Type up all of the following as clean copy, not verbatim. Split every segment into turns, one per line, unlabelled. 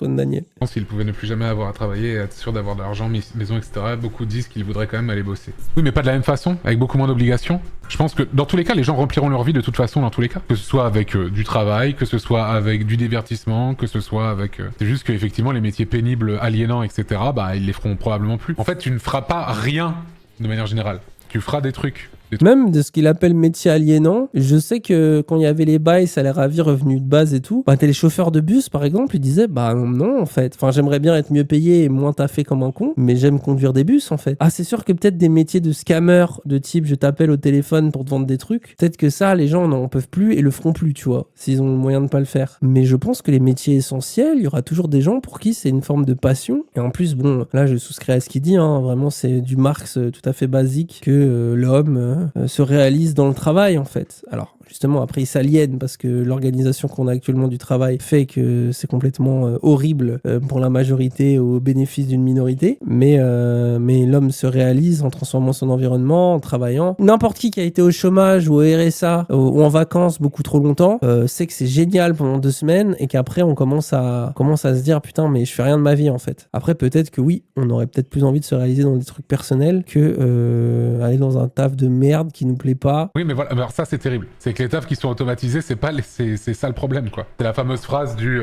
Antoine Daniel.
Je pense qu'il pouvait ne plus jamais avoir à travailler et être sûr d'avoir de l'argent, maison, etc. Beaucoup disent qu'ils voudraient quand même aller bosser. Oui, mais pas de la même façon, avec beaucoup moins d'obligations. Je pense que dans tous les cas, les gens rempliront leur vie de toute façon, dans tous les cas. Que ce soit avec du travail, que ce soit avec du divertissement, que ce soit avec... C'est juste qu'effectivement, les métiers pénibles, aliénants, etc., bah, ils les feront probablement plus. En fait, tu ne feras pas rien, de manière générale. Tu feras des trucs.
Même de ce qu'il appelle métier aliénant, je sais que quand il y avait les bails, salaire à vie, revenus de base et tout, bah t'es les chauffeurs de bus par exemple, ils disaient bah non en fait, enfin j'aimerais bien être mieux payé et moins taffé comme un con, mais j'aime conduire des bus en fait. Ah c'est sûr que peut-être des métiers de scammer, de type je t'appelle au téléphone pour te vendre des trucs, peut-être que ça les gens n'en peuvent plus et le feront plus tu vois, s'ils ont le moyen de pas le faire. Mais je pense que les métiers essentiels, il y aura toujours des gens pour qui c'est une forme de passion, et en plus bon, là je souscris à ce qu'il dit, hein, vraiment c'est du Marx tout à fait basique que l'homme se réalise dans le travail en fait. Alors justement après ils s'aliènent parce que l'organisation qu'on a actuellement du travail fait que c'est complètement horrible pour la majorité au bénéfice d'une minorité, mais l'homme se réalise en transformant son environnement, en travaillant. N'importe qui a été au chômage ou au RSA ou en vacances beaucoup trop longtemps sait que c'est génial pendant 2 semaines et qu'après on commence à se dire putain mais je fais rien de ma vie en fait. Après peut-être que oui, on aurait peut-être plus envie de se réaliser dans des trucs personnels que aller dans un taf de merde qui nous plaît pas.
Oui, mais voilà, alors ça c'est terrible. C'est que les tafs qui sont automatisés, c'est pas c'est ça le problème, quoi. C'est la fameuse phrase du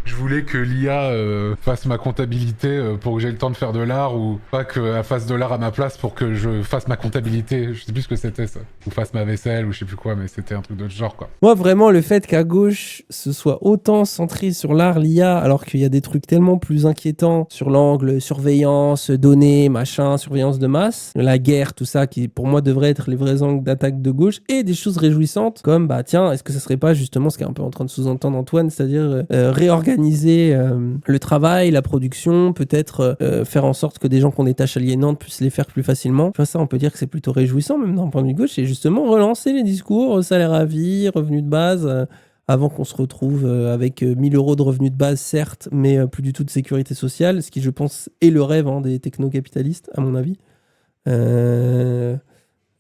je voulais que l'IA fasse ma comptabilité pour que j'ai le temps de faire de l'art, ou pas qu'elle fasse de l'art à ma place pour que je fasse ma comptabilité. Je sais plus ce que c'était ça. Ou fasse ma vaisselle, ou je sais plus quoi, mais c'était un truc de ce genre, quoi.
Moi, vraiment, le fait qu'à gauche, ce soit autant centré sur l'art, l'IA, alors qu'il y a des trucs tellement plus inquiétants sur l'angle, surveillance, données, machin, surveillance de masse, la guerre, tout ça, qui pour moi devrait être les vrais angles d'attaque de gauche, et des choses réjouissantes, comme, bah tiens, est-ce que ça serait pas justement ce qu'est un peu en train de sous-entendre Antoine, c'est-à-dire réorganiser le travail, la production, peut-être faire en sorte que des gens qui ont des tâches aliénantes puissent les faire plus facilement. Tu vois, ça, on peut dire que c'est plutôt réjouissant, même d'un point de vue gauche, et justement relancer les discours salaire à vie, revenu de base, avant qu'on se retrouve avec 1000 euros de revenus de base, certes, mais plus du tout de sécurité sociale, ce qui, je pense, est le rêve des techno-capitalistes, à mon avis.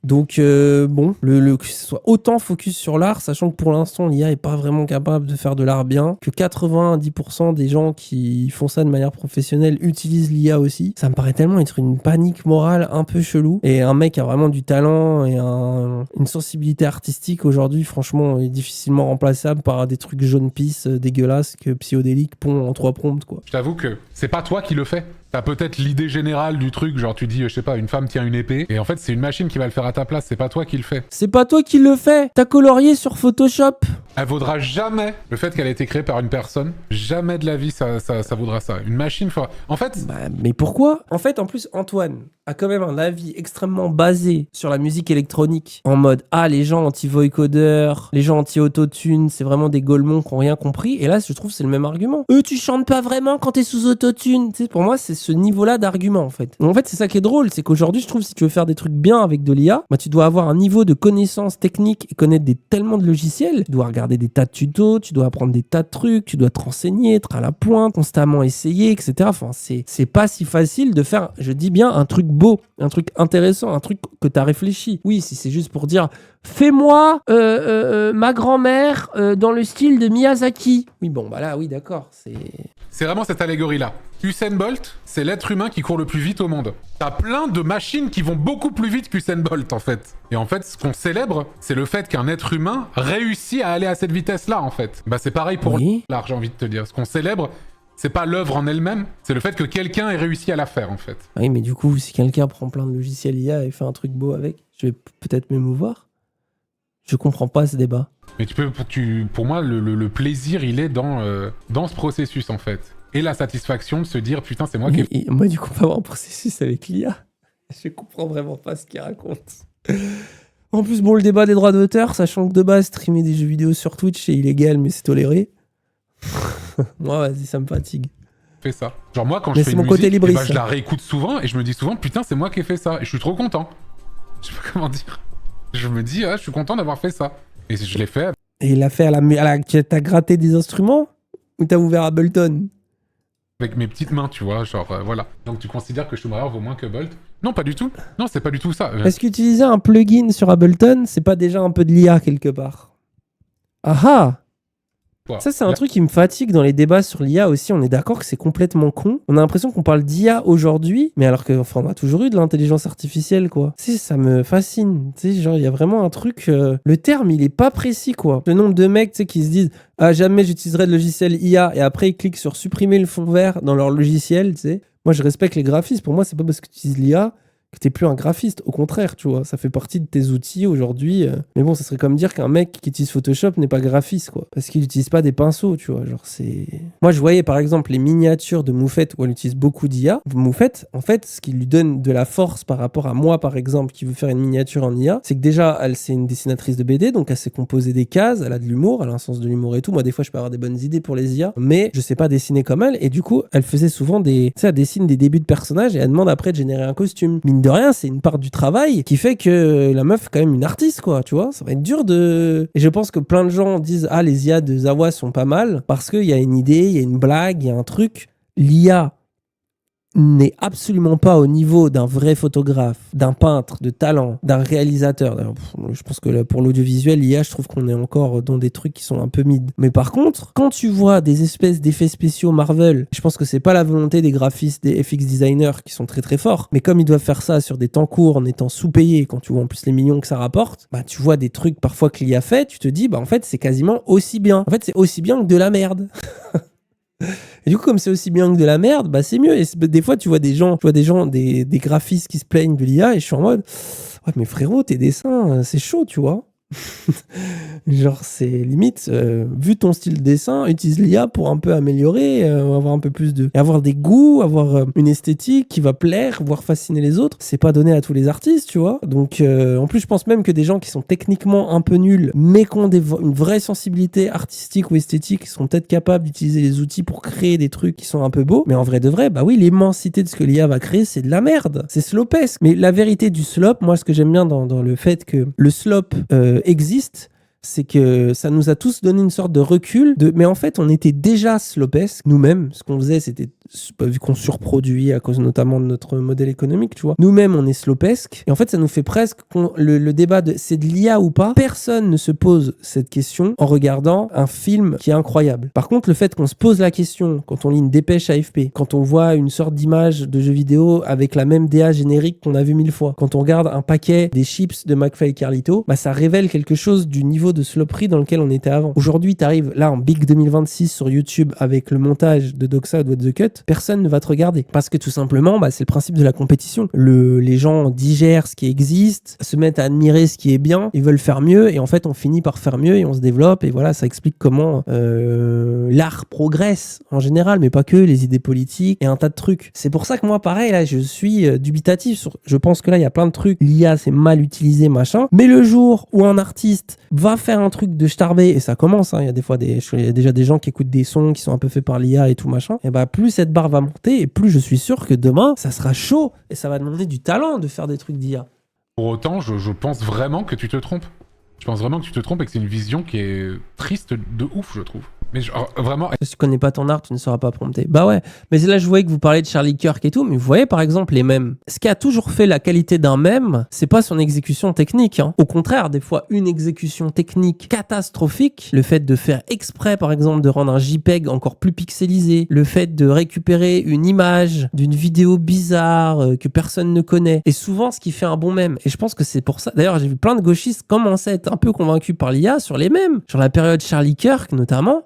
Donc, bon, que ce soit autant focus sur l'art, sachant que pour l'instant, l'IA n'est pas vraiment capable de faire de l'art bien, que 90% des gens qui font ça de manière professionnelle utilisent l'IA aussi, ça me paraît tellement être une panique morale un peu chelou. Et un mec a vraiment du talent et une sensibilité artistique aujourd'hui, franchement, est difficilement remplaçable par des trucs jaune pisse dégueulasses que Psyodélique pond en 3 prompts, quoi.
Je t'avoue que c'est pas toi qui le fais. T'as peut-être l'idée générale du truc, genre tu dis, je sais pas, une femme tient une épée, et en fait c'est une machine qui va le faire à ta place, c'est pas toi qui le fais.
C'est pas toi qui le fais. T'as colorié sur Photoshop.
Elle vaudra jamais le fait qu'elle a été créée par une personne. Jamais de la vie ça vaudra ça. Une machine, en fait...
Bah, mais pourquoi ? En fait, en plus, Antoine a quand même un avis extrêmement basé sur la musique électronique. En mode, les gens anti-voicodeur, les gens anti-autotune, c'est vraiment des golemons qui n'ont rien compris. Et là, je trouve que c'est le même argument. Tu chantes pas vraiment quand t'es sous autotune. Tu sais, pour moi, c'est ce niveau-là d'argument, en fait. En fait, c'est ça qui est drôle, c'est qu'aujourd'hui, je trouve, si tu veux faire des trucs bien avec de l'IA, bah, tu dois avoir un niveau de connaissance technique et connaître tellement de logiciels. Tu dois regarder des tas de tutos, tu dois apprendre des tas de trucs, tu dois te renseigner, être à la pointe, constamment essayer, etc. Enfin, c'est pas si facile de faire, je dis bien, un truc beau, un truc intéressant, un truc que t'as réfléchi. Oui, si c'est juste pour dire fais-moi ma grand-mère dans le style de Miyazaki. Oui, bon, bah là, oui, d'accord,
C'est vraiment cette allégorie-là. Usain Bolt, c'est l'être humain qui court le plus vite au monde. T'as plein de machines qui vont beaucoup plus vite qu'Usain Bolt, en fait. Et en fait, ce qu'on célèbre, c'est le fait qu'un être humain réussit à aller à cette vitesse-là, en fait. Bah, c'est pareil pour l'art, j'ai envie de te dire. Ce qu'on célèbre, c'est pas l'œuvre en elle-même, c'est le fait que quelqu'un ait réussi à la faire, en fait.
Oui, mais du coup, si quelqu'un prend plein de logiciels IA et fait un truc beau avec, je vais peut-être m'émouvoir. Je comprends pas ce débat.
Mais pour moi, le plaisir, il est dans ce processus, en fait. Et la satisfaction de se dire, putain, c'est moi qui...
Moi, du coup, pas avoir un processus avec l'IA. Je comprends vraiment pas ce qu'il raconte. En plus, bon, le débat des droits d'auteur, sachant que de base, streamer des jeux vidéo sur Twitch, c'est illégal, mais c'est toléré. Moi, vas-y, ça me fatigue.
Fait ça. Genre moi, quand je fais une musique, je la réécoute souvent et je me dis souvent, putain, c'est moi qui ai fait ça. Et je suis trop content. Je sais pas comment dire. Je me dis, je suis content d'avoir fait ça. Et je l'ai fait.
Et il l'a fait t'as gratté des instruments ? Ou t'as ouvert Ableton ?
Avec mes petites mains, tu vois, genre, voilà. Donc tu considères que Schumacher vaut moins que Bolt ? Non, pas du tout. Non, c'est pas du tout ça.
Est-ce qu'utiliser un plugin sur Ableton, c'est pas déjà un peu de l'IA quelque part ? Ah ah !
Voilà.
Ça, c'est un truc qui me fatigue dans les débats sur l'IA aussi. On est d'accord que c'est complètement con. On a l'impression qu'on parle d'IA aujourd'hui, mais alors qu'on a toujours eu de l'intelligence artificielle, quoi. Tu sais, ça me fascine. Tu sais, genre, il y a vraiment un truc... le terme, il est pas précis, quoi. Le nombre de mecs, tu sais, qui se disent « Ah, jamais j'utiliserai de logiciel IA » et après, ils cliquent sur « Supprimer le fond vert » dans leur logiciel, tu sais. Moi, je respecte les graphistes. Pour moi, c'est pas parce que tu utilises l'IA que t'es plus un graphiste. Au contraire, tu vois, ça fait partie de tes outils aujourd'hui. Mais bon, ça serait comme dire qu'un mec qui utilise Photoshop n'est pas graphiste, quoi. Parce qu'il n'utilise pas des pinceaux, tu vois. Genre, c'est... Moi, je voyais, par exemple, les miniatures de Moufette où elle utilise beaucoup d'IA. Moufette, en fait, ce qui lui donne de la force par rapport à moi, par exemple, qui veut faire une miniature en IA, c'est que déjà, elle, c'est une dessinatrice de BD, donc elle sait composer des cases, elle a de l'humour, elle a un sens de l'humour et tout. Moi, des fois, je peux avoir des bonnes idées pour les IA, mais je sais pas dessiner comme elle. Et du coup, elle faisait souvent des... Tu sais, elle dessine des débuts de personnages et elle demande après de générer un costume. Mine de rien, c'est une part du travail qui fait que la meuf est quand même une artiste, quoi, tu vois. Ça va être dur de... Et je pense que plein de gens disent « Ah, les IA de Zawa sont pas mal » parce qu'il y a une idée, il y a une blague, il y a un truc. L'IA n'est absolument pas au niveau d'un vrai photographe, d'un peintre, de talent, d'un réalisateur. D'ailleurs, je pense que là, pour l'audiovisuel, l'IA, je trouve qu'on est encore dans des trucs qui sont un peu mid. Mais par contre, quand tu vois des espèces d'effets spéciaux Marvel, je pense que c'est pas la volonté des graphistes, des FX designers qui sont très très forts, mais comme ils doivent faire ça sur des temps courts en étant sous-payés, quand tu vois en plus les millions que ça rapporte, bah tu vois des trucs parfois que l'IA fait, tu te dis, bah en fait c'est quasiment aussi bien. En fait c'est aussi bien que de la merde. Et du coup, comme c'est aussi bien que de la merde, bah c'est mieux. Et des fois, tu vois des gens, des graphistes qui se plaignent de l'IA et je suis en mode, ouais, mais frérot, tes dessins, c'est chaud, tu vois. Genre, c'est limite, vu ton style de dessin, utilise l'IA pour un peu améliorer, avoir un peu plus de... Et avoir des goûts, avoir une esthétique qui va plaire, voire fasciner les autres. C'est pas donné à tous les artistes, tu vois. Donc, en plus, je pense même que des gens qui sont techniquement un peu nuls, mais qui ont une vraie sensibilité artistique ou esthétique, qui sont peut-être capables d'utiliser les outils pour créer des trucs qui sont un peu beaux. Mais en vrai de vrai, bah oui, l'immensité de ce que l'IA va créer, c'est de la merde. C'est slopesque. Mais la vérité du slop, moi, ce que j'aime bien dans le fait que le slop existe, c'est que ça nous a tous donné une sorte de recul. Mais en fait, on était déjà slopesque nous-mêmes. Ce qu'on faisait, c'était, vu qu'on surproduit à cause notamment de notre modèle économique, tu vois. Nous-mêmes, on est slopesque. Et en fait, ça nous fait presque le débat de c'est de l'IA ou pas. Personne ne se pose cette question en regardant un film qui est incroyable. Par contre, le fait qu'on se pose la question quand on lit une dépêche AFP, quand on voit une sorte d'image de jeu vidéo avec la même DA générique qu'on a vu 1000 fois, quand on regarde un paquet des chips de McFly et Carlito, bah ça révèle quelque chose du niveau de sloperie dans lequel on était avant. Aujourd'hui, t'arrives là en Big 2026 sur YouTube avec le montage de Doxa ou What the Cut, personne ne va te regarder. Parce que tout simplement, bah, c'est le principe de la compétition. Les gens digèrent ce qui existe, se mettent à admirer ce qui est bien, ils veulent faire mieux, et en fait, on finit par faire mieux et on se développe, et voilà, ça explique comment l'art progresse en général, mais pas que, les idées politiques et un tas de trucs. C'est pour ça que moi, pareil, là, je suis dubitatif sur... Je pense que là, il y a plein de trucs. L'IA, c'est mal utilisé, machin. Mais le jour où un artiste va faire un truc de starbé, et ça commence, hein, il y a des fois il y a déjà des gens qui écoutent des sons qui sont un peu faits par l'IA et tout machin, et bah plus cette barre va monter, et plus je suis sûr que demain, ça sera chaud, et ça va demander du talent de faire des trucs d'IA.
Pour autant, je pense vraiment que tu te trompes. Je pense vraiment que tu te trompes et que c'est une vision qui est triste de ouf, je trouve. Mais vraiment...
Si tu connais pas ton art, tu ne sauras pas prompter. Bah ouais, mais là je voyais que vous parlez de Charlie Kirk et tout, mais vous voyez par exemple les mèmes. Ce qui a toujours fait la qualité d'un mème, c'est pas son exécution technique, hein. Au contraire, des fois une exécution technique catastrophique, le fait de faire exprès par exemple de rendre un JPEG encore plus pixelisé, le fait de récupérer une image d'une vidéo bizarre que personne ne connaît, et souvent ce qui fait un bon mème. Et je pense que c'est pour ça. D'ailleurs, j'ai vu plein de gauchistes commencer à être un peu convaincus par l'IA sur les mèmes, sur la période Charlie Kirk notamment.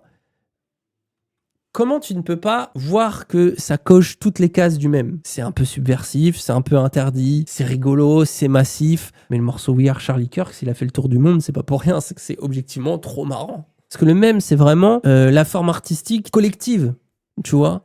Comment tu ne peux pas voir que ça coche toutes les cases du même? C'est un peu subversif, c'est un peu interdit, c'est rigolo, c'est massif. Mais le morceau We Are Charlie Kirk, s'il a fait le tour du monde, c'est pas pour rien, c'est que c'est objectivement trop marrant. Parce que le mème, c'est vraiment la forme artistique collective, tu vois.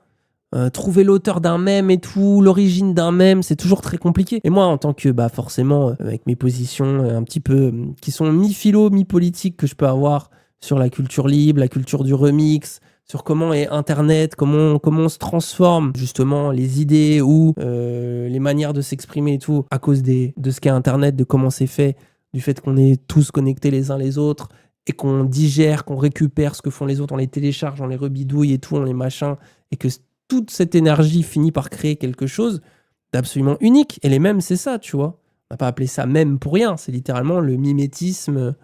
Trouver l'auteur d'un mème et tout, l'origine d'un mème, c'est toujours très compliqué. Et moi, en tant que, bah forcément, avec mes positions un petit peu qui sont mi-philo, mi-politique que je peux avoir sur la culture libre, la culture du remix, sur comment est Internet, comment on se transforme justement les idées ou les manières de s'exprimer et tout à cause de ce qu'est Internet, de comment c'est fait, du fait qu'on est tous connectés les uns les autres et qu'on digère, qu'on récupère ce que font les autres, on les télécharge, on les rebidouille et tout, on les machin, et que toute cette énergie finit par créer quelque chose d'absolument unique. Et les mèmes, c'est ça, tu vois. On n'a pas appelé ça mème pour rien, c'est littéralement le mimétisme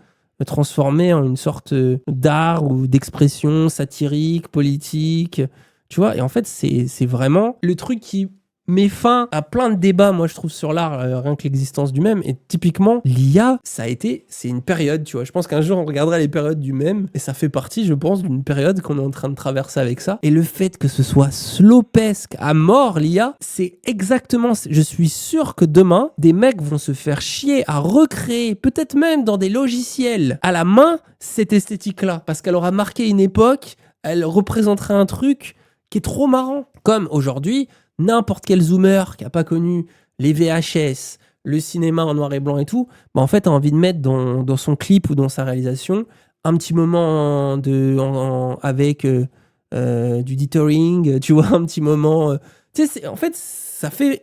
le transformer en une sorte d'art ou d'expression satirique, politique, tu vois. Et en fait, c'est vraiment le truc qui met fin à plein de débats, moi je trouve, sur l'art, rien que l'existence du mème. Et typiquement, l'IA, c'est une période, tu vois. Je pense qu'un jour on regardera les périodes du mème, et ça fait partie, je pense, d'une période qu'on est en train de traverser avec ça. Et le fait que ce soit slopesque à mort, l'IA, c'est exactement, je suis sûr que demain, des mecs vont se faire chier à recréer, peut-être même dans des logiciels, à la main, cette esthétique-là. Parce qu'elle aura marqué une époque, elle représenterait un truc qui est trop marrant. Comme aujourd'hui, n'importe quel zoomer qui n'a pas connu les VHS, le cinéma en noir et blanc et tout, bah en fait, a envie de mettre dans son clip ou dans sa réalisation un petit moment avec du dithering, tu vois, un petit moment... tu sais, en fait,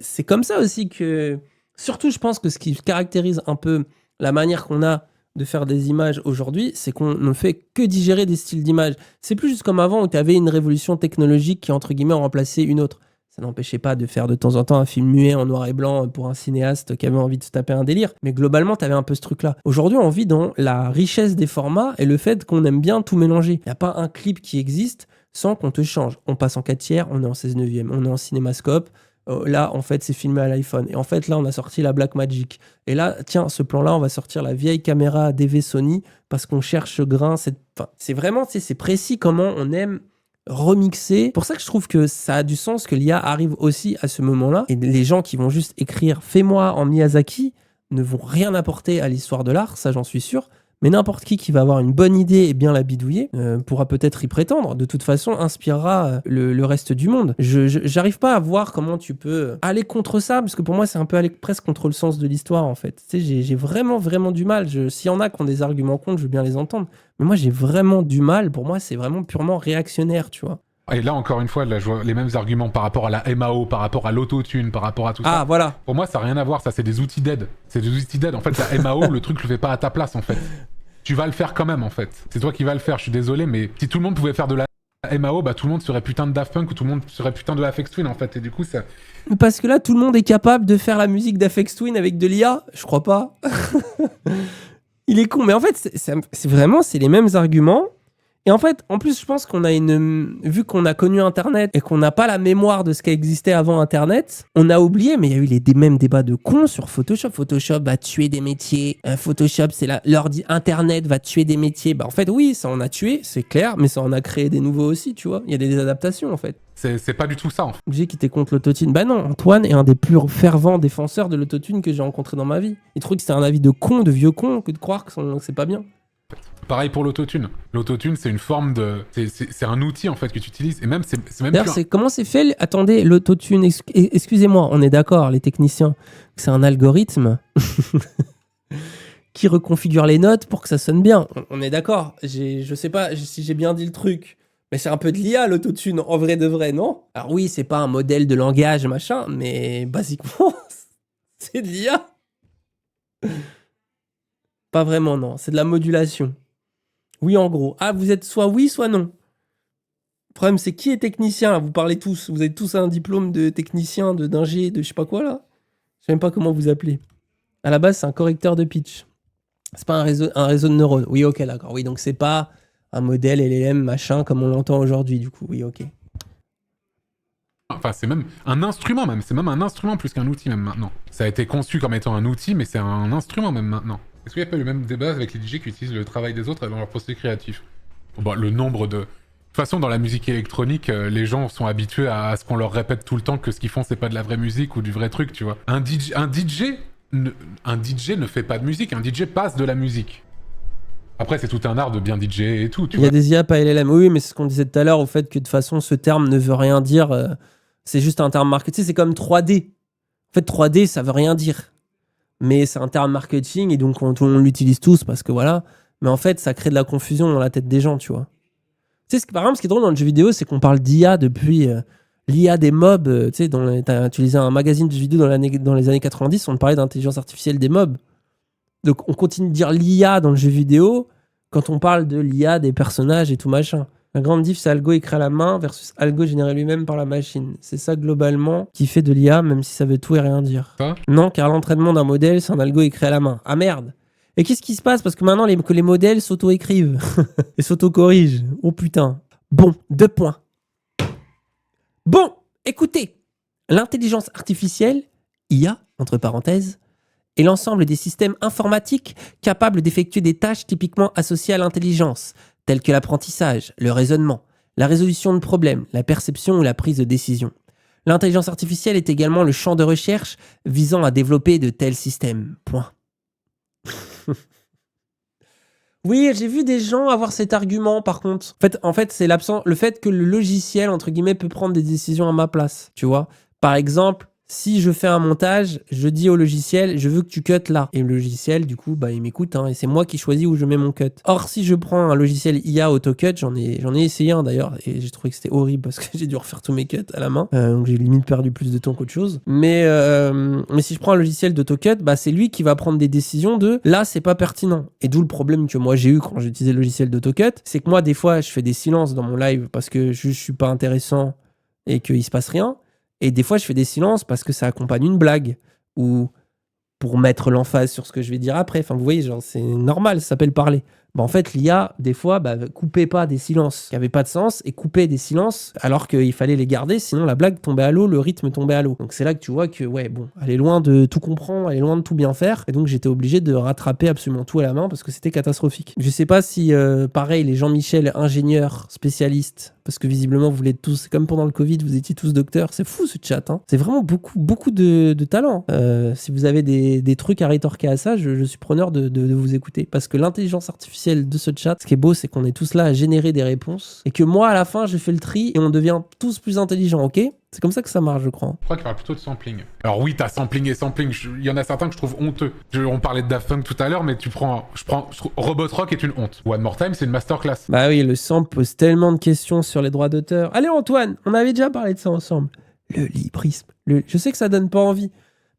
c'est comme ça aussi que... Surtout, je pense que ce qui caractérise un peu la manière qu'on a de faire des images aujourd'hui, c'est qu'on ne fait que digérer des styles d'images. C'est plus juste comme avant où tu avais une révolution technologique qui, entre guillemets, remplaçait une autre. Ça n'empêchait pas de faire de temps en temps un film muet en noir et blanc pour un cinéaste qui avait envie de se taper un délire. Mais globalement, tu avais un peu ce truc-là. Aujourd'hui, on vit dans la richesse des formats et le fait qu'on aime bien tout mélanger. Il n'y a pas un clip qui existe sans qu'on te change. On passe en 4/3, on est en 16/9, on est en cinémascope. Là, en fait, c'est filmé à l'iPhone. Et en fait, là, on a sorti la Blackmagic. Et là, tiens, ce plan-là, on va sortir la vieille caméra DV Sony parce qu'on cherche ce grain. C'est vraiment, tu sais, c'est précis comment on aime remixer. C'est pour ça que je trouve que ça a du sens que l'IA arrive aussi à ce moment-là. Et les gens qui vont juste écrire « Fais-moi en Miyazaki » ne vont rien apporter à l'histoire de l'art, ça j'en suis sûr. Mais n'importe qui va avoir une bonne idée et bien la bidouiller pourra peut-être y prétendre. De toute façon, inspirera le reste du monde. J'arrive pas à voir comment tu peux aller contre ça, parce que pour moi, c'est un peu aller presque contre le sens de l'histoire, en fait. Tu sais, j'ai vraiment du mal. S'il y en a qui ont des arguments contre, je veux bien les entendre. Mais moi, j'ai vraiment du mal. Pour moi, c'est vraiment purement réactionnaire, tu vois.
Et là, encore une fois, là, je vois les mêmes arguments par rapport à la MAO, par rapport à l'autotune, par rapport à tout ça.
Ah, voilà.
Pour moi, ça n'a rien à voir. Ça, c'est des outils d'aide. C'est des outils d'aide. En fait, la MAO, le truc, je le fais pas à ta place, en fait. Tu vas le faire quand même, en fait. C'est toi qui vas le faire, je suis désolé, mais si tout le monde pouvait faire de la MAO, bah tout le monde serait putain de Daft Punk ou tout le monde serait putain de Aphex Twin, en fait. Et du coup, ça...
Parce que là, tout le monde est capable de faire la musique d'Aphex Twin avec de l'IA. Je crois pas. Il est con. Mais en fait, c'est les mêmes arguments. Et en fait, en plus, je pense qu'on a vu qu'on a connu Internet et qu'on n'a pas la mémoire de ce qui existait avant Internet, on a oublié, mais il y a eu les mêmes débats de cons sur Photoshop. Photoshop va tuer des métiers. Photoshop, c'est l'ordi Internet va tuer des métiers. Bah, en fait, oui, ça en a tué, c'est clair, mais ça en a créé des nouveaux aussi, tu vois. Il y a des adaptations, en fait.
C'est pas du tout ça, en fait.
J'ai qui était contre l'autotune. Bah non, Antoine est un des plus fervents défenseurs de l'autotune que j'ai rencontré dans ma vie. Il trouve que c'est un avis de con, de vieux con, que de croire que c'est pas bien.
Pareil pour l'autotune. L'autotune, c'est une forme de... C'est un outil, en fait, que tu utilises. Et même, c'est même
d'ailleurs, comment c'est fait Attendez, l'autotune, excusez-moi, on est d'accord, les techniciens, que c'est un algorithme qui reconfigure les notes pour que ça sonne bien. On est d'accord. Je sais pas si j'ai bien dit le truc, mais c'est un peu de l'IA, l'autotune, en vrai de vrai, non? Alors oui, c'est pas un modèle de langage, machin, mais basiquement, c'est de l'IA. Pas vraiment, non. C'est de la modulation. Oui, en gros. Ah, vous êtes soit oui, soit non. Le problème, c'est qui est technicien, là? Vous parlez tous. Vous avez tous un diplôme de technicien, d'ingé, de je sais pas quoi, là? Je sais même pas comment vous appelez. À la base, c'est un correcteur de pitch. C'est pas un réseau de neurones. Oui, ok, d'accord. Oui, donc c'est pas un modèle LLM, machin, comme on l'entend aujourd'hui, du coup. Oui, ok.
Enfin, c'est même un instrument, même. C'est même un instrument plus qu'un outil, même maintenant. Ça a été conçu comme étant un outil, mais c'est un instrument, même maintenant. Est-ce qu'il n'y a pas le même débat avec les DJ qui utilisent le travail des autres dans leur procès créatif? Bon, le nombre de... De toute façon, dans la musique électronique, les gens sont habitués à ce qu'on leur répète tout le temps que ce qu'ils font, c'est pas de la vraie musique ou du vrai truc, tu vois. Un DJ ne fait pas de musique, un DJ passe de la musique. Après, c'est tout un art de bien DJ et tout, tu vois.
Il y a des IA pas LLM, oui, mais c'est ce qu'on disait tout à l'heure, au fait que de toute façon, ce terme ne veut rien dire. C'est juste un terme marketing. Tu sais, c'est comme 3D. En fait, 3D, ça veut rien dire. Mais c'est un terme marketing et donc on l'utilise tous parce que voilà. Mais en fait, ça crée de la confusion dans la tête des gens, tu vois. Tu sais, par exemple, ce qui est drôle dans le jeu vidéo, c'est qu'on parle d'IA depuis l'IA des mobs. Tu sais, tu lisais un magazine de jeux vidéo dans les années 90, on parlait d'intelligence artificielle des mobs. Donc on continue de dire l'IA dans le jeu vidéo quand on parle de l'IA des personnages et tout machin. La grande diff, c'est algo écrit à la main versus algo généré lui-même par la machine. C'est ça globalement qui fait de l'IA, même si ça veut tout et rien dire.
Ça
Non, car l'entraînement d'un modèle, c'est un algo écrit à la main. Ah merde! Et qu'est-ce qui se passe? Parce que maintenant, que les modèles s'auto-écrivent et s'auto-corrigent. Oh putain. Bon, 2 points. Bon, écoutez. L'intelligence artificielle, IA, entre parenthèses, est l'ensemble des systèmes informatiques capables d'effectuer des tâches typiquement associées à l'intelligence, telles que l'apprentissage, le raisonnement, la résolution de problèmes, la perception ou la prise de décision. L'intelligence artificielle est également le champ de recherche visant à développer de tels systèmes. Point. Oui, j'ai vu des gens avoir cet argument par contre. En fait, c'est le fait que le logiciel, entre guillemets, peut prendre des décisions à ma place. Tu vois? Par exemple, si je fais un montage, je dis au logiciel, je veux que tu cuts là. Et le logiciel, du coup, il m'écoute, hein, et c'est moi qui choisis où je mets mon cut. Or, si je prends un logiciel IA AutoCut, j'en ai essayé un d'ailleurs, et j'ai trouvé que c'était horrible parce que j'ai dû refaire tous mes cuts à la main. Donc j'ai limite perdu plus de temps qu'autre chose. Mais si je prends un logiciel d'AutoCut, c'est lui qui va prendre des décisions de là, c'est pas pertinent. Et d'où le problème que moi j'ai eu quand j'ai utilisé le logiciel d'AutoCut, c'est que moi, des fois, je fais des silences dans mon live parce que je suis pas intéressant et qu'il se passe rien. Et des fois, je fais des silences parce que ça accompagne une blague ou pour mettre l'emphase sur ce que je vais dire après. Enfin, vous voyez, genre, c'est normal, ça s'appelle parler. En fait, l'IA, des fois, coupait pas des silences qui n'avaient pas de sens et coupait des silences alors qu'il fallait les garder, sinon la blague tombait à l'eau, le rythme tombait à l'eau. Donc c'est là que tu vois que, elle est loin de tout comprendre, elle est loin de tout bien faire. Et donc j'étais obligé de rattraper absolument tout à la main parce que c'était catastrophique. Je sais pas si, pareil, les Jean-Michel, ingénieurs, spécialistes, parce que visiblement vous l'êtes tous, c'est comme pendant le Covid, vous étiez tous docteurs. C'est fou ce chat, hein. C'est vraiment beaucoup de talent. Si vous avez des trucs à rétorquer à ça, je suis preneur de vous écouter. Parce que l'intelligence artificielle de ce chat, ce qui est beau, c'est qu'on est tous là à générer des réponses et que moi, à la fin, je fais le tri et on devient tous plus intelligents, ok? C'est comme ça que ça marche, je crois.
Je crois qu'il parle plutôt de sampling. Alors oui, t'as sampling et sampling. Il y en a certains que je trouve honteux. On parlait de Daft Punk tout à l'heure, mais je trouve Robot Rock est une honte. One More Time, c'est une masterclass.
Bah oui, le sample pose tellement de questions sur les droits d'auteur. Allez Antoine, on avait déjà parlé de ça ensemble. Le librisme. Je sais que ça donne pas envie.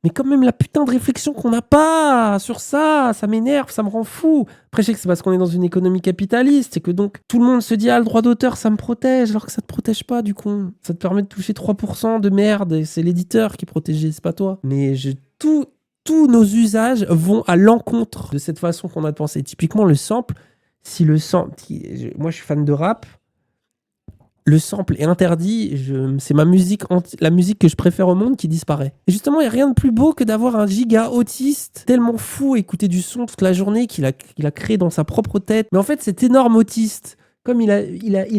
Mais quand même, la putain de réflexion qu'on n'a pas sur ça m'énerve, ça me rend fou. Après, je sais que c'est parce qu'on est dans une économie capitaliste et que donc tout le monde se dit « Ah, le droit d'auteur, ça me protège », alors que ça te protège pas, du coup. Ça te permet de toucher 3% de merde et c'est l'éditeur qui est protégé, c'est pas toi. Mais tous nos usages vont à l'encontre de cette façon qu'on a de penser. Typiquement, le sample, moi, je suis fan de rap. Le sample est interdit, c'est la musique que je préfère au monde qui disparaît. Et justement, il n'y a rien de plus beau que d'avoir un giga autiste tellement fou, écouter du son toute la journée qu'il a créé dans sa propre tête. Mais en fait, cet énorme autiste, comme il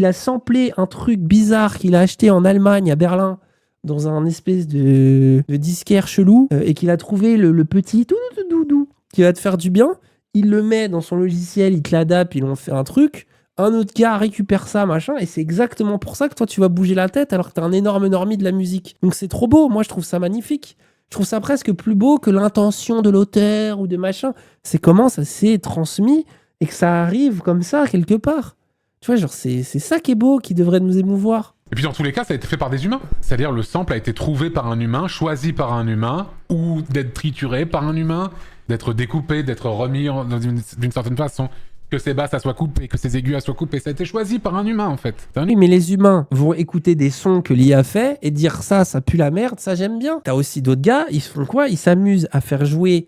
a samplé un truc bizarre qu'il a acheté en Allemagne, à Berlin, dans un espèce de disquaire chelou, et qu'il a trouvé le petit doudou qui va te faire du bien, il le met dans son logiciel, il te l'adapte, il en fait un truc. Un autre gars récupère ça, machin, et c'est exactement pour ça que toi, tu vas bouger la tête alors que t'es un énorme normie de la musique. Donc c'est trop beau, moi je trouve ça magnifique. Je trouve ça presque plus beau que l'intention de l'auteur ou de machin. C'est comment ça s'est transmis et que ça arrive comme ça, quelque part. Tu vois, genre, c'est ça qui est beau, qui devrait nous émouvoir.
Et puis dans tous les cas, ça a été fait par des humains. C'est-à-dire le sample a été trouvé par un humain, choisi par un humain, ou d'être trituré par un humain, d'être découpé, d'être remis d'une certaine façon. Que ses basses soient coupées, que ses aigus soient coupées. Ça a été choisi par un humain, en fait.
Oui, mais les humains vont écouter des sons que l'IA fait et dire ça pue la merde, ça j'aime bien. T'as aussi d'autres gars, ils font quoi? Ils s'amusent à faire jouer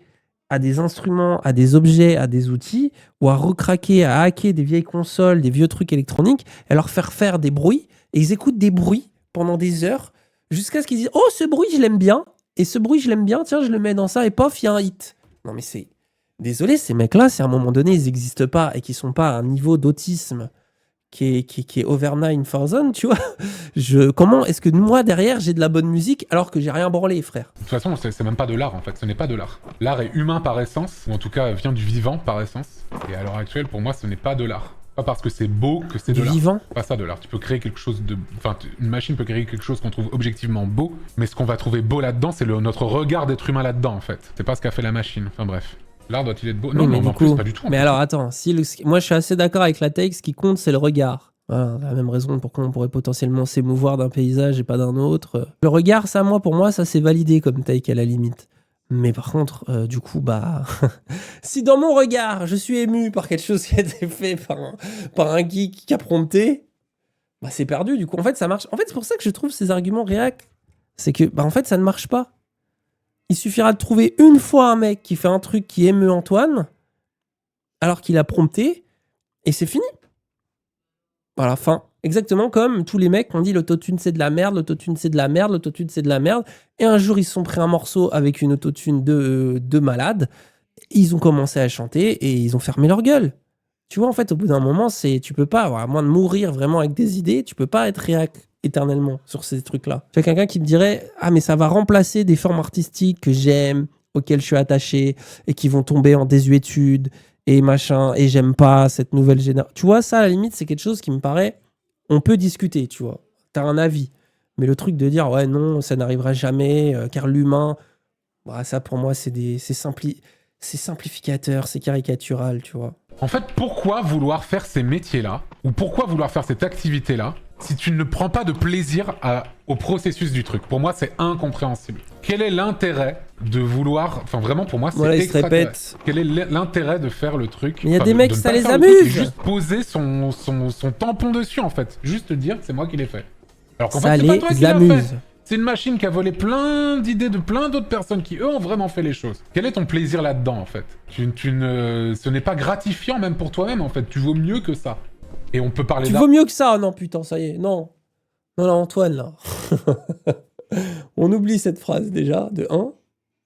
à des instruments, à des objets, à des outils, ou à recraquer, à hacker des vieilles consoles, des vieux trucs électroniques, et leur faire des bruits, et ils écoutent des bruits pendant des heures, jusqu'à ce qu'ils disent « Oh, ce bruit, je l'aime bien, et ce bruit, je l'aime bien, tiens, je le mets dans ça, et pof, il y a un hit. » Non mais c'est... Désolé, ces mecs-là, si à un moment donné, ils n'existent pas et qu'ils sont pas à un niveau d'autisme qui est over 9000, tu vois, comment est-ce que moi, derrière, j'ai de la bonne musique alors que j'ai rien branlé, frère?
De toute façon, c'est même pas de l'art, en fait. Ce n'est pas de l'art. L'art est humain par essence, ou en tout cas, vient du vivant par essence. Et à l'heure actuelle, pour moi, ce n'est pas de l'art. Pas parce que c'est beau que c'est de l'art.
Vivant?
Pas ça de l'art. Tu peux créer quelque chose de... Enfin, une machine peut créer quelque chose qu'on trouve objectivement beau, mais ce qu'on va trouver beau là-dedans, c'est notre regard d'être humain là-dedans, en fait. C'est pas ce qu'a fait la machine. Enfin bref. L'art doit-il être beau? Non, mais en plus, pas du tout.
Mais alors, attends. Moi, je suis assez d'accord avec la take. Ce qui compte, c'est le regard. Voilà, la même raison pourquoi on pourrait potentiellement s'émouvoir d'un paysage et pas d'un autre. Le regard, ça, pour moi, ça, c'est validé comme take à la limite. Mais par contre, du coup, si dans mon regard, je suis ému par quelque chose qui a été fait par un geek qui a prompté, c'est perdu. Du coup, en fait, ça marche. En fait, c'est pour ça que je trouve ces arguments réac. C'est que, en fait, ça ne marche pas. Il suffira de trouver une fois un mec qui fait un truc qui émeut Antoine, alors qu'il a prompté, et c'est fini. Voilà, fin. Exactement comme tous les mecs qui ont dit l'autotune c'est de la merde, l'autotune c'est de la merde, l'autotune c'est de la merde. Et un jour, ils se sont pris un morceau avec une autotune de malade. Ils ont commencé à chanter et ils ont fermé leur gueule. Tu vois, en fait, au bout d'un moment, tu peux pas, à moins de mourir vraiment avec des idées, tu peux pas être réac éternellement sur ces trucs-là. Tu as quelqu'un qui me dirait « Ah, mais ça va remplacer des formes artistiques que j'aime, auxquelles je suis attaché, et qui vont tomber en désuétude, et machin, et j'aime pas cette nouvelle génération. » Tu vois, ça, à la limite, c'est quelque chose qui me paraît... On peut discuter, tu vois. T'as un avis. Mais le truc de dire « Ouais, non, ça n'arrivera jamais, car l'humain... » Bah, ça, pour moi, c'est simplificateur, c'est caricatural, tu vois.
En fait, pourquoi vouloir faire ces métiers-là, ou pourquoi vouloir faire cette activité-là, si tu ne prends pas de plaisir au processus du truc? Pour moi, c'est incompréhensible. Quel est l'intérêt de vouloir... Enfin, vraiment, pour moi, c'est
voilà, il se répète.
Quel est l'intérêt de faire le truc?
Mais il y a des mecs, ça les amuse.
Et juste poser son tampon dessus, en fait. Juste dire que c'est moi qui l'ai fait. Alors qu'en fait, c'est pas toi qui l'as fait. C'est une machine qui a volé plein d'idées de plein d'autres personnes qui, eux, ont vraiment fait les choses. Quel est ton plaisir là-dedans, en fait? Ce n'est pas gratifiant même pour toi-même, en fait. Tu vaux mieux que ça. Et on peut parler
Tu vaux mieux que ça? Non, putain, ça y est. Non. Non, Antoine, là. On oublie cette phrase, déjà, de 1.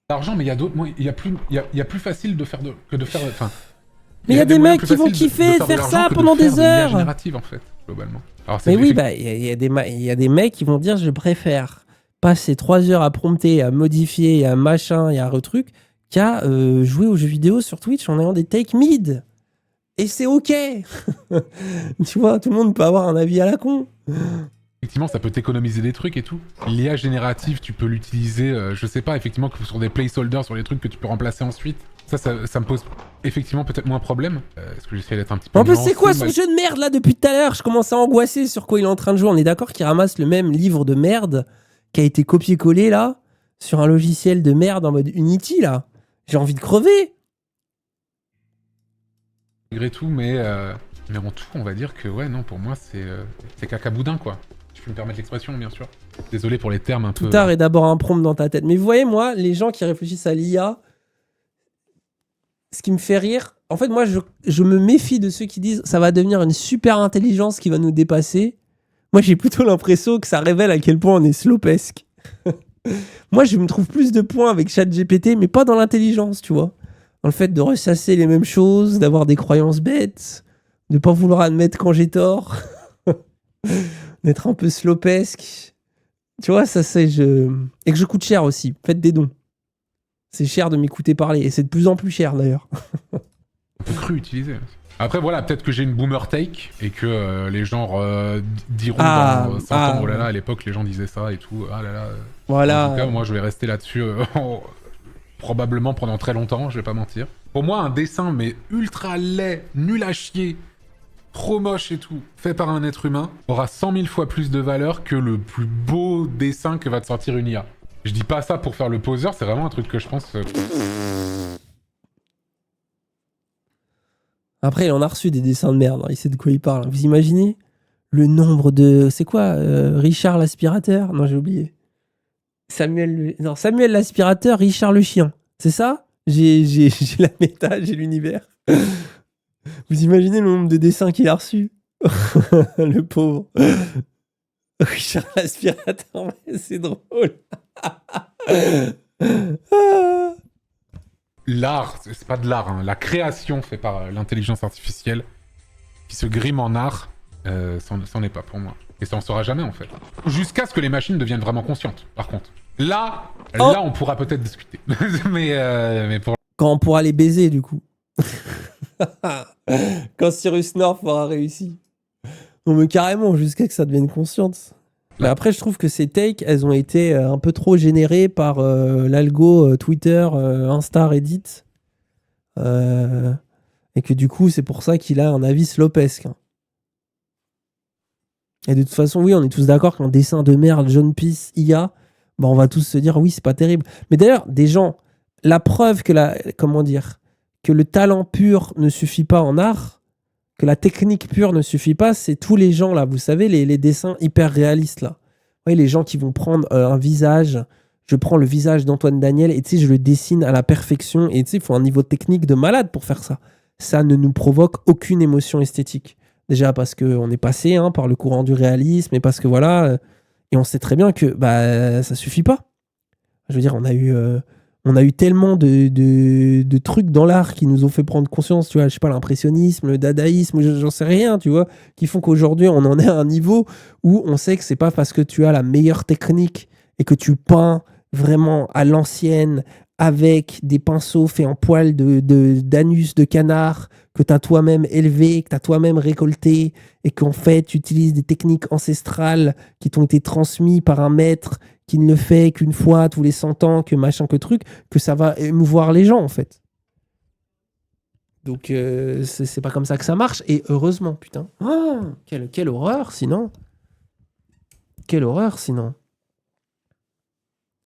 L'argent, mais il y a d'autres... Il y a plus facile de faire que de faire... Enfin...
Mais il y a des mecs qui vont kiffer de faire ça pendant des heures.
Générative, en fait, globalement. Alors,
mais oui, bah, il y a des mecs qui vont dire « Je préfère passer 3 heures à prompter, à modifier, à machin et à retruc, qu'à jouer aux jeux vidéo sur Twitch en ayant des take mid. » Et c'est ok. Tu vois, tout le monde peut avoir un avis à la con.
Effectivement, ça peut t'économiser des trucs et tout. L'IA générative, tu peux l'utiliser, je sais pas, effectivement, que sur des placeholders, sur les trucs que tu peux remplacer ensuite. Ça me pose effectivement peut-être moins problème. Est-ce que j'essaie d'être un petit peu...
En plus, c'est quoi ce jeu de merde là depuis tout à l'heure? Je commence à angoisser sur quoi il est en train de jouer. On est d'accord qu'il ramasse le même livre de merde qui a été copié-collé là, sur un logiciel de merde en mode Unity là. J'ai envie de crever.
Malgré tout, mais en tout, on va dire que ouais, non, pour moi, c'est cacaboudin, quoi. Tu peux me permettre l'expression, bien sûr. Désolé pour les termes un peu...
Tout tard est d'abord un prompt dans ta tête. Mais vous voyez, moi, les gens qui réfléchissent à l'IA, ce qui me fait rire, en fait, moi, je me méfie de ceux qui disent ça va devenir une super intelligence qui va nous dépasser. Moi, j'ai plutôt l'impression que ça révèle à quel point on est slopesque. Moi, je me trouve plus de points avec ChatGPT, mais pas dans l'intelligence, tu vois. Dans le fait de ressasser les mêmes choses, d'avoir des croyances bêtes, de pas vouloir admettre quand j'ai tort, d'être un peu slopesque. Tu vois, ça c'est... Et que je coûte cher aussi. Faites des dons. C'est cher de m'écouter parler, et c'est de plus en plus cher d'ailleurs.
Un peu cru utilisé. Après voilà, peut-être que j'ai une boomer take, et que les gens diront dans 5 ans, oh là là, à l'époque les gens disaient ça et tout, ah là là.
Voilà.
En tout cas, moi je vais rester là-dessus probablement pendant très longtemps, je vais pas mentir. Pour moi, un dessin, mais ultra laid, nul à chier, trop moche et tout, fait par un être humain, aura 100 000 fois plus de valeur que le plus beau dessin que va te sortir une IA. Je dis pas ça pour faire le poseur, c'est vraiment un truc que je pense...
Après, il en a reçu des dessins de merde, hein. Il sait de quoi il parle. Vous imaginez le nombre de... C'est quoi Richard l'aspirateur? Non, j'ai oublié. Samuel l'aspirateur, Richard le chien. C'est ça? J'ai la méta, j'ai l'univers. Vous imaginez le nombre de dessins qu'il a reçus? Le pauvre. Richard l'aspirateur, c'est drôle.
L'art, c'est pas de l'art, hein. La création faite par l'intelligence artificielle qui se grime en art, c'en est pas pour moi. Et ça en sera jamais en fait. Jusqu'à ce que les machines deviennent vraiment conscientes, par contre. Là, on pourra peut-être discuter. mais pour...
Quand on pourra les baiser, du coup. Quand Cyrus North aura réussi. Non mais carrément, jusqu'à que ça devienne consciente. Mais après, je trouve que ces takes, elles ont été un peu trop générées par l'algo Twitter, Insta, Reddit. Et que du coup, c'est pour ça qu'il a un avis slopesque. Hein. Et de toute façon, oui, on est tous d'accord qu'un dessin de merde, John Peace, IA, bah, on va tous se dire, oui, c'est pas terrible. Mais d'ailleurs, des gens, la preuve que que le talent pur ne suffit pas en art, que la technique pure ne suffit pas, c'est tous les gens là, vous savez, les dessins hyper réalistes là. Ouais, les gens qui vont prendre un visage, je prends le visage d'Antoine Daniel et tu sais, je le dessine à la perfection et tu sais, il faut un niveau technique de malade pour faire ça. ça ne nous provoque aucune émotion esthétique. Déjà parce qu'on est passé par le courant du réalisme et parce que voilà, et on sait très bien que ça suffit pas. Je veux dire, on a eu tellement de trucs dans l'art qui nous ont fait prendre conscience, tu vois, je sais pas, l'impressionnisme, le dadaïsme, j'en sais rien, tu vois, qui font qu'aujourd'hui on en est à un niveau où on sait que c'est pas parce que tu as la meilleure technique et que tu peins vraiment à l'ancienne avec des pinceaux faits en poils d'anus de canard que tu as toi-même élevé, que tu as toi-même récolté et qu'en fait tu utilises des techniques ancestrales qui t'ont été transmises par un maître qui ne le fait qu'une fois tous les 100 ans, que machin, que truc, que ça va émouvoir les gens, en fait. Donc, c'est pas comme ça que ça marche. Et heureusement, putain. Oh, quelle horreur, sinon. Quelle horreur, sinon.